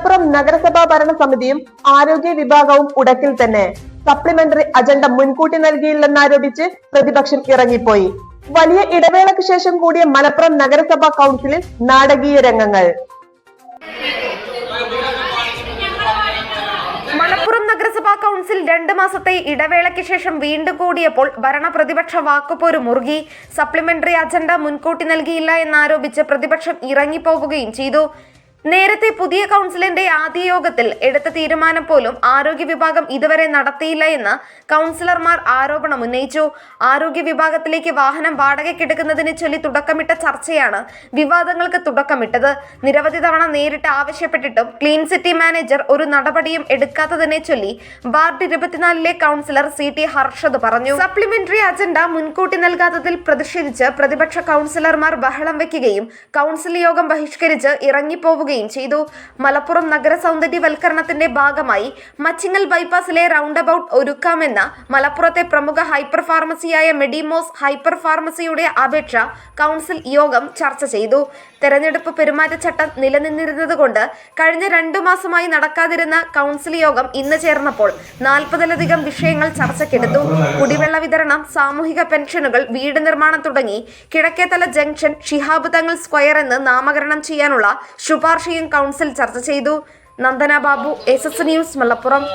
മലപ്പുറം നഗരസഭാ ഭരണസമിതിയും ആരോഗ്യ വിഭാഗവും ഉടക്കിൽ തന്നെ. സപ്ലിമെന്ററി അജണ്ട മുൻകൂട്ടി നൽകിയില്ലെന്നാരോപിച്ച് പ്രതിപക്ഷം ഇറങ്ങിപ്പോയി. വലിയ ഇടവേളയ്ക്ക് ശേഷം കൂടിയ മലപ്പുറം നഗരസഭാ കൗൺസിലിൽ നാടകീയ രംഗങ്ങൾ. മലപ്പുറം നഗരസഭാ കൗൺസിൽ 2 മാസത്തെ ഇടവേളയ്ക്ക് ശേഷം വീണ്ടും കൂടിയപ്പോൾ ഭരണ പ്രതിപക്ഷ വാക്കുപോര് മുറുകി. സപ്ലിമെന്ററി അജണ്ട മുൻകൂട്ടി നൽകിയില്ല എന്നാരോപിച്ച് പ്രതിപക്ഷം ഇറങ്ങിപ്പോവുകയും ചെയ്തു. നേരത്തെ പുതിയ കൗൺസിലിന്റെ ആദ്യ യോഗത്തിൽ എടുത്ത തീരുമാനം പോലും ആരോഗ്യ വിഭാഗം ഇതുവരെ നടത്തിയില്ല എന്ന് കൗൺസിലർമാർ ആരോപണം ഉന്നയിച്ചു. ആരോഗ്യ വിഭാഗത്തിലേക്ക് വാഹനം വാടകയ്ക്കെടുക്കുന്നതിനെ ചൊല്ലി തുടക്കമിട്ട ചർച്ചയാണ് വിവാദങ്ങൾക്ക് തുടക്കമിട്ടത്. നിരവധി തവണ നേരിട്ട് ആവശ്യപ്പെട്ടിട്ടും ക്ലീൻ സിറ്റി മാനേജർ ഒരു നടപടിയും എടുക്കാത്തതിനെ ചൊല്ലി വാർഡ് 24 കൗൺസിലർ CT ഹർഷദ് പറഞ്ഞു. സപ്ലിമെന്ററി അജണ്ട മുൻകൂട്ടി നൽകാത്തതിൽ പ്രതിഷേധിച്ച് പ്രതിപക്ഷ കൗൺസിലർമാർ ബഹളം വയ്ക്കുകയും കൗൺസിൽ യോഗം ബഹിഷ്കരിച്ച് ഇറങ്ങിപ്പോവുകയും ചെയ്തു. മലപ്പുറം നഗര സൗന്ദര്യവൽക്കരണത്തിന്റെ ഭാഗമായി മച്ചിങ്ങൽ ബൈപ്പാസിലെ റൗണ്ട് അബൌട്ട് ഒരുക്കാമെന്ന മലപ്പുറത്തെ പ്രമുഖ ഹൈപ്പർ ഫാർമസിയായ മെഡിമോസ് ഹൈപ്പർ ഫാർമസിയുടെ അപേക്ഷ കൗൺസിൽ യോഗം ചർച്ച ചെയ്തു. തെരഞ്ഞെടുപ്പ് പെരുമാറ്റച്ചട്ടം നിലനിന്നിരുന്നതുകൊണ്ട് കഴിഞ്ഞ 2 മാസമായി നടക്കാതിരുന്ന കൗൺസിൽ യോഗം ഇന്ന് ചേർന്നപ്പോൾ 40-ലധികം വിഷയങ്ങൾ ചർച്ചയ്ക്കെടുത്തു. കുടിവെള്ള വിതരണം, സാമൂഹിക പെൻഷനുകൾ, വീട് നിർമ്മാണം തുടങ്ങി കിഴക്കേത്തല ജംഗ്ഷൻ ഷിഹാബ് തങ്ങൾ സ്ക്വയർ എന്ന് നാമകരണം ചെയ്യാനുള്ള ശുപാർശയും കൗൺസിൽ ചർച്ച ചെയ്തു. Nandana Babu, SS news, Malappuram.